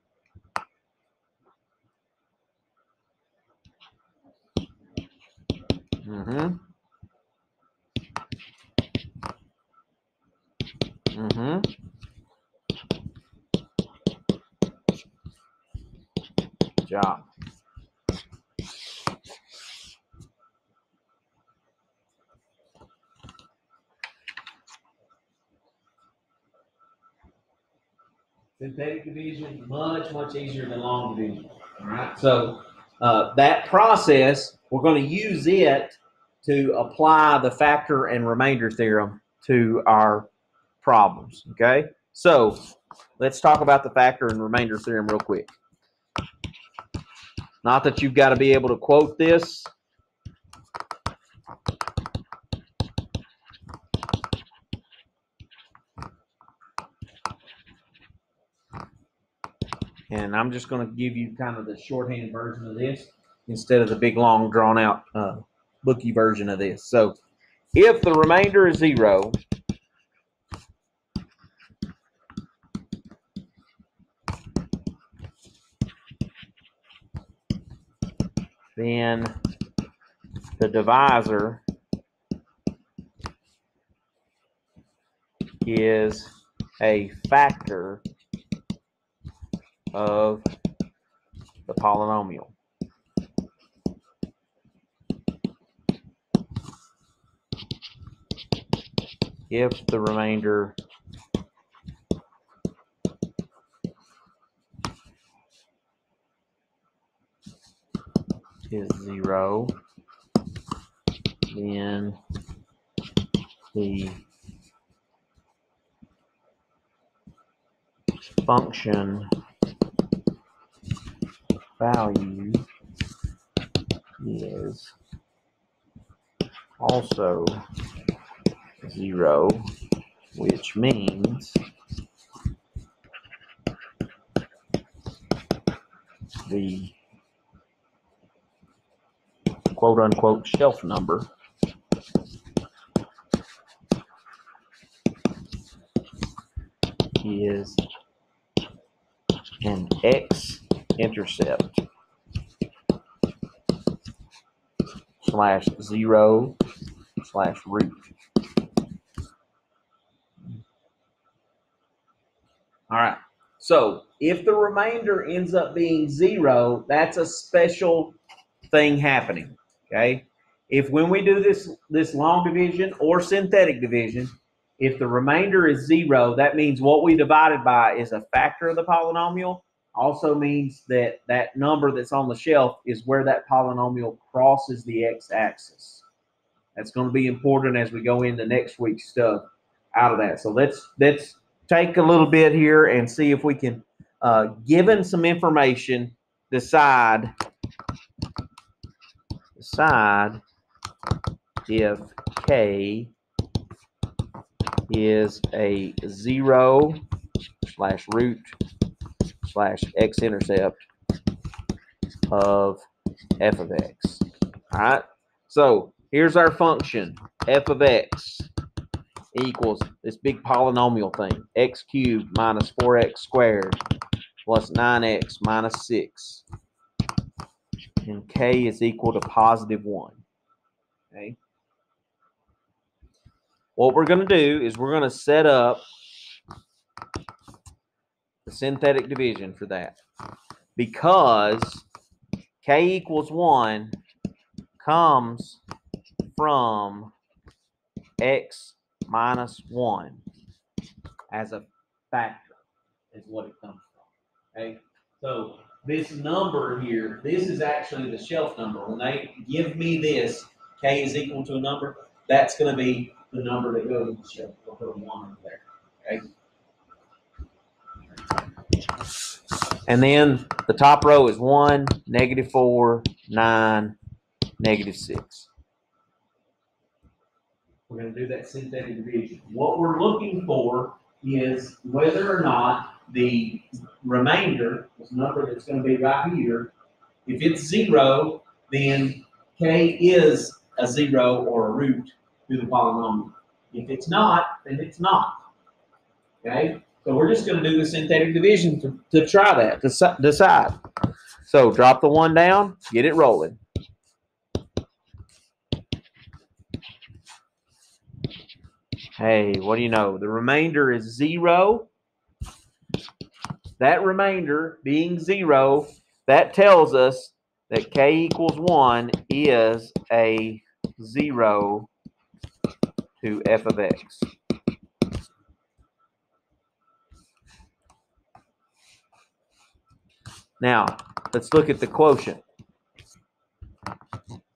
Good job. Synthetic division, much easier than long division. All right, so that process, we're going to use it to apply the factor and remainder theorem to our problems. Okay, so let's talk about the factor and remainder theorem real quick. Not that you've got to be able to quote this. And I'm just going to give you kind of the shorthand version of this instead of the big, long, drawn-out booky version of this. So if the remainder is 0, then the divisor is a factor of the polynomial. If the remainder is 0, then the function value is also 0, which means the quote-unquote shelf number is an x-intercept /0/root. All right. So if the remainder ends up being 0, that's a special thing happening. Okay. If when we do this long division or synthetic division, if the remainder is 0, that means what we divided by is a factor of the polynomial. Also means that that number that's on the shelf is where that polynomial crosses the x-axis. That's going to be important as we go into next week's stuff out of that. So let's take a little bit here and see if we can, given some information, decide if K is a 0/root/x-intercept of f of x. All right. So here's our function, f of x equals this big polynomial thing, x cubed minus 4x squared plus 9x minus 6. And k is equal to positive 1. Okay. What we're going to do is we're going to set up the synthetic division for that. Because k equals 1 comes from x minus 1 as a factor is what it comes from. Okay, so this number here, this is actually the shelf number. When they give me this, k is equal to a number, that's going to be the number that goes in the shelf. We'll put a 1 over there. Okay. And then the top row is 1, -4, 9, -6. We're going to do that synthetic division. What we're looking for is whether or not the remainder, this number that's going to be right here, if it's 0, then k is a 0 or a root to the polynomial. If it's not, then it's not. Okay? So we're just going to do the synthetic division to try that, to decide. So drop the 1 down, get it rolling. Hey, what do you know? The remainder is 0. That remainder being 0, that tells us that k equals 1 is a 0 to f of x. Now, let's look at the quotient.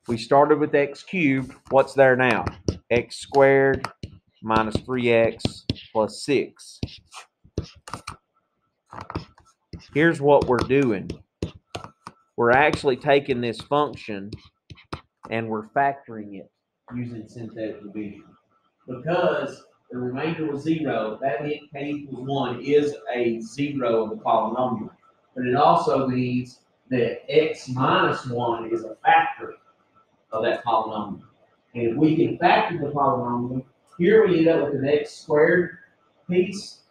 We started with x cubed. What's there now? X squared minus 3x plus 6. Here's what we're doing. We're actually taking this function and we're factoring it using synthetic division. Because the remainder was 0, that means k equals 1 is a 0 of the polynomial. But it also means that x minus 1 is a factor of that polynomial. And if we can factor the polynomial, here we end up with an x squared piece.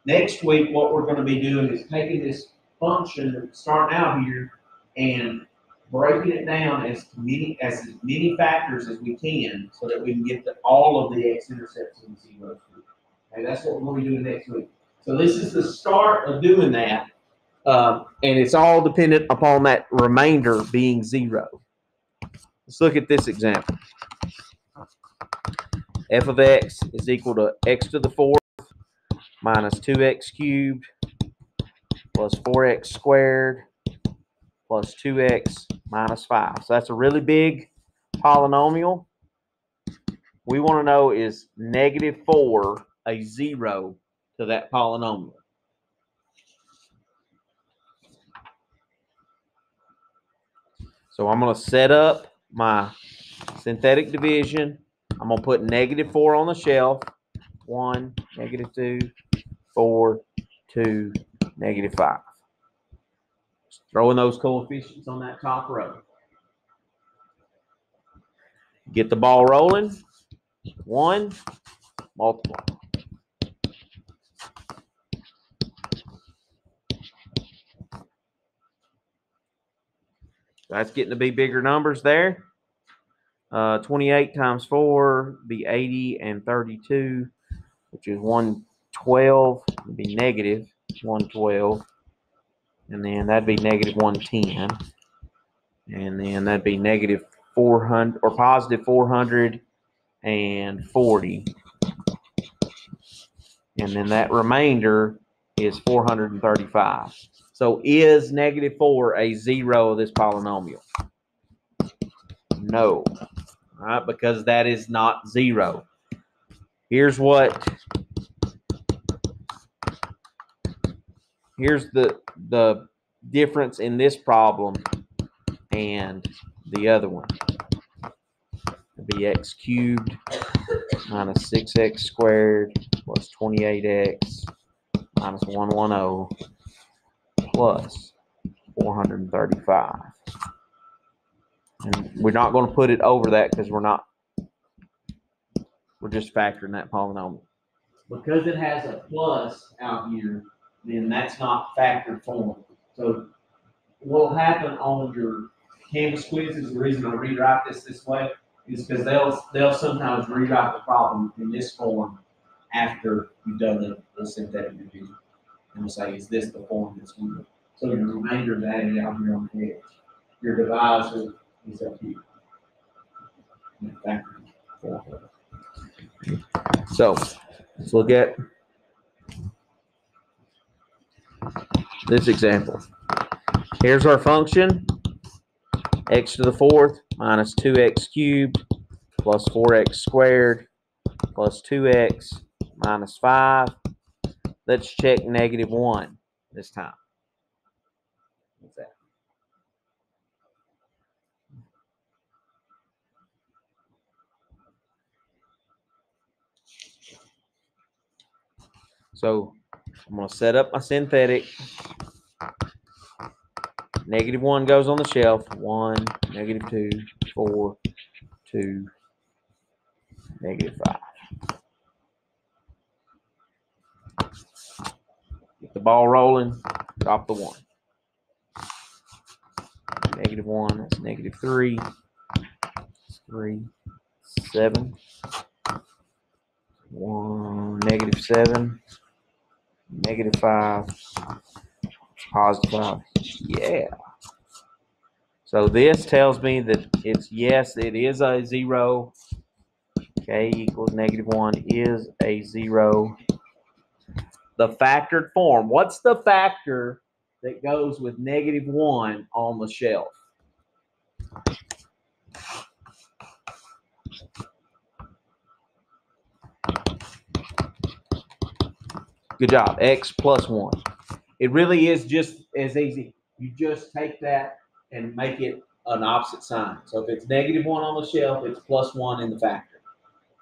Next week, what we're going to be doing is taking this function, starting out here, and breaking it down as many factors as we can so that we can get to all of the x-intercepts and zeros. Okay, that's what we're going to be doing next week. So this is the start of doing that, and it's all dependent upon that remainder being 0. Let's look at this example. F of x is equal to x to the 4th minus 2x cubed plus 4x squared plus 2x minus 5. So that's a really big polynomial. We want to know, is -4 a 0 to that polynomial? So I'm going to set up my synthetic division. I'm going to put -4 on the shelf. 1, -2, 4, 2, -5. Just throwing those coefficients on that top row. Get the ball rolling. 1, multiply. That's getting to be bigger numbers there. 28 times 4 would be 80, and 32, which is 112, would be negative 112. And then that'd be negative 110. And then that'd be negative 400 or positive 440. And then that remainder is 435. So is -4 a 0 of this polynomial? No. All right, because that is not 0. Here's the difference in this problem and the other one. It'd be x cubed minus 6x squared plus 28x minus 110 plus 435. And we're not going to put it over that because we're not We're just factoring that polynomial. Because it has a plus out here, then that's not factored form. So what will happen on your Canvas quizzes, the reason I rewrite this way, is because they'll sometimes rewrite the problem in this form after you've done the synthetic division. And they'll say, is this the form that's good? So your remainder is added out here on the edge. Your divisor is up here. So let's look at this example. Here's our function, x to the fourth minus 2x cubed plus 4x squared plus 2x minus 5. Let's check -1 this time. What's that? So I'm going to set up my synthetic. -1 goes on the shelf. 1, -2, 4, 2, -5. Get the ball rolling. Drop the 1. -1, that's -3. 3, 7. 1, -7. -5. +5. Yeah. So this tells me that it's yes, it is a 0. K equals -1 is a 0. The factored form. What's the factor that goes with -1 on the shelf? Good job. X plus 1. It really is just as easy. You just take that and make it an opposite sign. So if it's -1 on the shelf, it's +1 in the factor.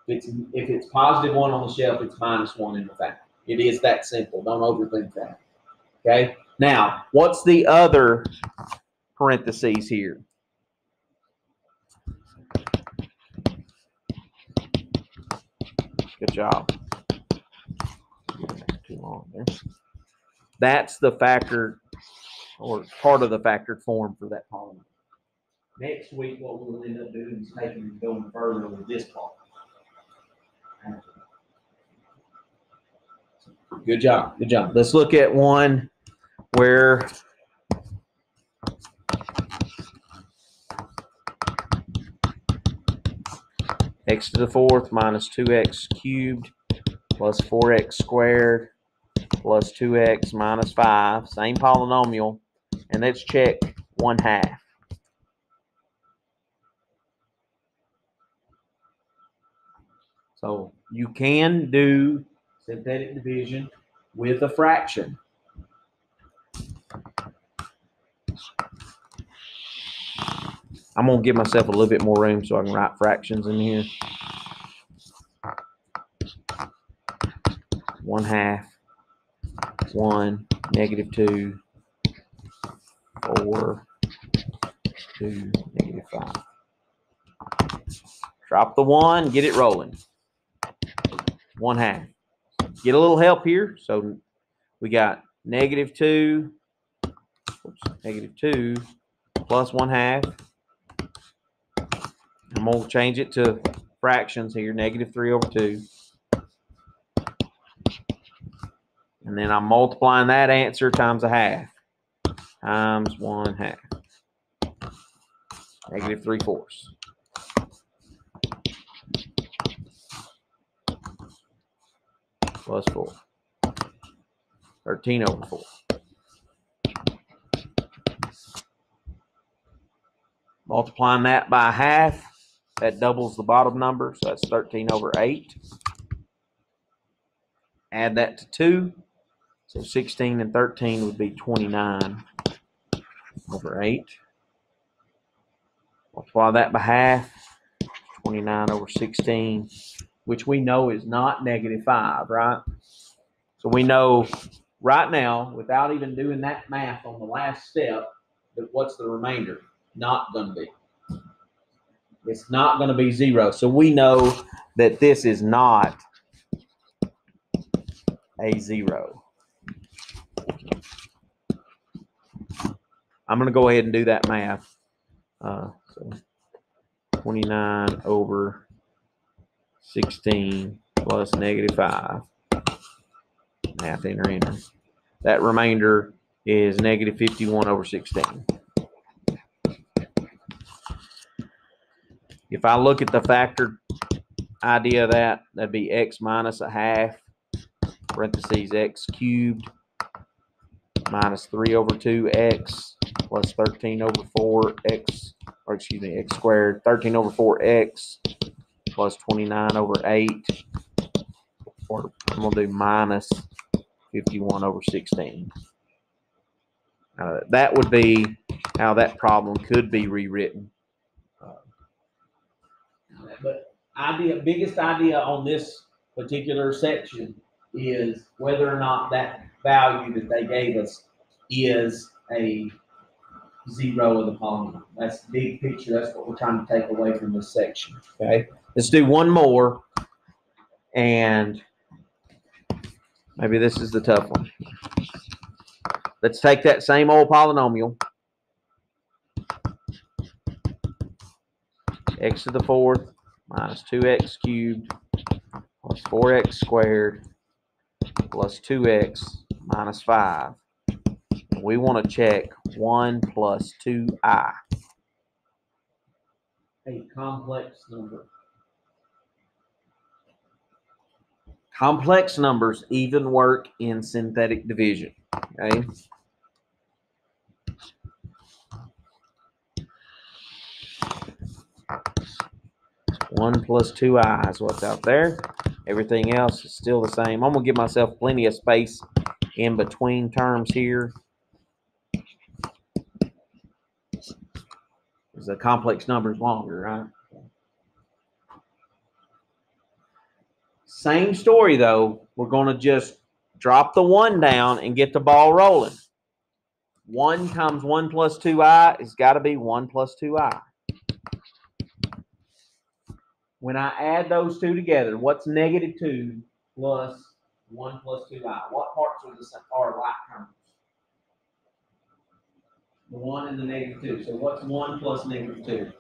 If it's +1 on the shelf, it's -1 in the factor. It is that simple. Don't overthink that. Okay? Now, what's the other parentheses here? Good job. Too long there. That's the factor, or part of the factored form for that polynomial. Next week, what we'll end up doing is taking and going further with this part. Good job. Good job. Let's look at one where x to the fourth minus 2x cubed plus 4x squared plus 2x minus 5, same polynomial, and let's check 1/2. So you can do synthetic division with a fraction. I'm going to give myself a little bit more room so I can write fractions in here. 1/2, 1, -2, 4, 2, -5. Drop the 1, get it rolling. 1/2. Get a little help here. So we got -2, -2 plus 1/2. I'm going to change it to fractions here, -3/2. And then I'm multiplying that answer times 1/2 times 1/2. -3/4. Plus 4. 13/4. Multiplying that by 1/2, that doubles the bottom number, so that's 13/8. Add that to 2, so 16 and 13 would be 29/8. Multiply that by 1/2, 29/16, which we know is not -5, right? So we know right now, without even doing that math on the last step, that what's the remainder? Not going to be. It's not going to be 0. So we know that this is not a 0. I'm going to go ahead and do that math. So 29 over 16 plus negative 5. Math enter. That remainder is negative 51 over 16. If I look at the factored idea of that, that'd be x minus a half, parentheses x cubed, minus 3 over 2x, plus 13 over 4x, or excuse me, x squared, 13 over 4x, plus 29 over 8, or I'm going to do minus 51 over 16. That would be how that problem could be rewritten. But biggest idea on this particular section is whether or not that value that they gave us is a 0 of the polynomial. That's the big picture. That's what we're trying to take away from this section. Okay, let's do one more, and maybe this is the tough one. Let's take that same old polynomial, x to the 4th minus 2x cubed plus 4x squared plus 2x minus 5. And we want to check 1 plus 2i. A complex number. Complex numbers even work in synthetic division. Okay. One plus 2i is what's out there. Everything else is still the same. I'm going to give myself plenty of space in between terms here. Because the complex number is longer, right? Same story, though. We're going to just drop the 1 down and get the ball rolling. 1 times 1 plus 2i has got to be 1 plus 2i. When I add those two together, what's negative 2 plus 1 plus 2i? What parts are like terms? The 1 and the negative 2. So what's 1 plus negative 2?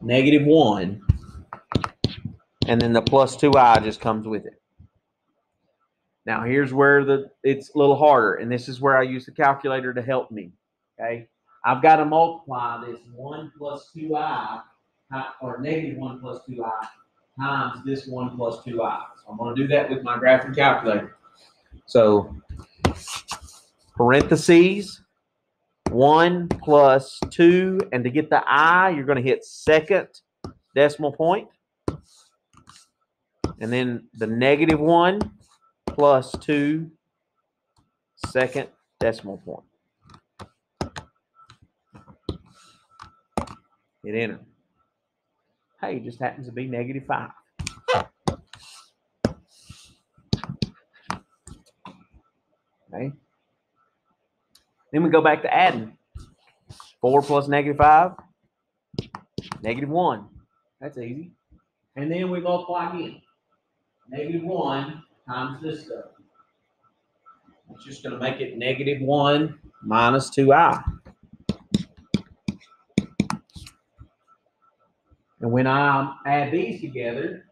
Negative 1. And then the plus 2i just comes with it. Now here's where it's a little harder, and this is where I use the calculator to help me. Okay, I've got to multiply this 1 plus 2i, or negative 1 plus 2i, times this 1 plus 2i. So I'm going to do that with my graphing calculator. So parentheses 1 plus 2, and to get the I, you're going to hit second decimal point, and then the negative 1 plus 2 second decimal point. Hit enter. Hey, it just happens to be negative 5. Okay. Then we go back to adding. 4 plus negative 5, negative 1. That's easy. And then we multiply again. Negative 1 times this stuff. It's just going to make it negative 1 minus 2i. And when I add these together,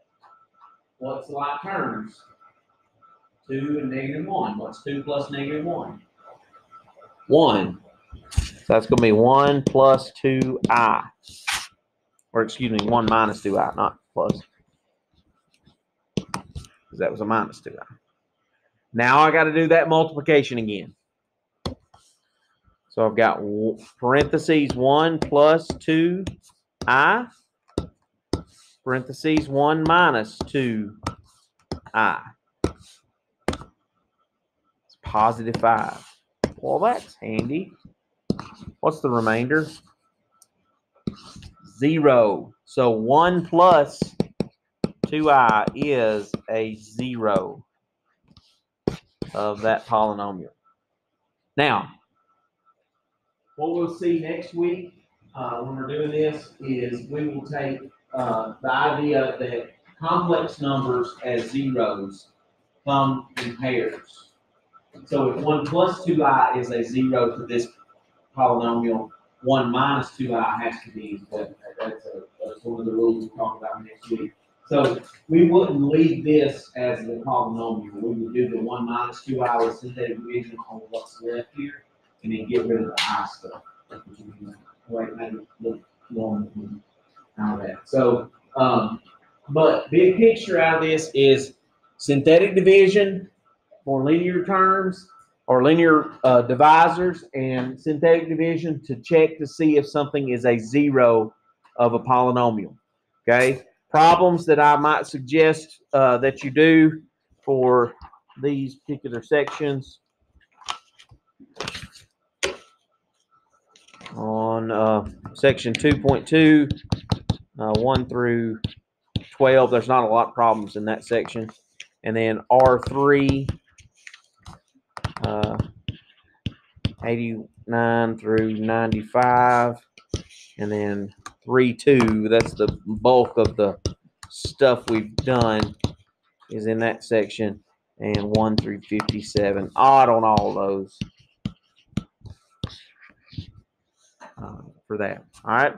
what's the like terms? 2 and negative 1. What's 2 plus negative 1? 1. So that's going to be 1 plus 2i. Or excuse me, 1 minus 2i, not plus. Because that was a minus 2i. Now I got to do that multiplication again. So I've got parentheses 1 plus 2i, parentheses 1 minus 2i. It's positive 5. Well, that's handy. What's the remainder? 0. So 1 plus 2i is a 0 of that polynomial. Now, what we'll see next week when we're doing this is we will take the idea that complex numbers as zeros come in pairs. So if 1 plus 2i is a 0 to this polynomial, 1 minus 2i has to be equal. That's one of the rules we'll talk about next week. So we wouldn't leave this as the polynomial. We would do the 1 minus 2i with synthetic division on what's left here, and then get rid of the I stuff. Right, maybe look long out of that. So, but big picture out of this is synthetic division for linear terms or linear divisors, and synthetic division to check to see if something is a 0 of a polynomial. Okay, problems that I might suggest that you do for these particular sections on section 2.2, 1 through 12. There's not a lot of problems in that section. And then R3, 89 through 95. And then 3.2, that's the bulk of the stuff we've done is in that section. And 1 through 57, odd on all those for that. All right.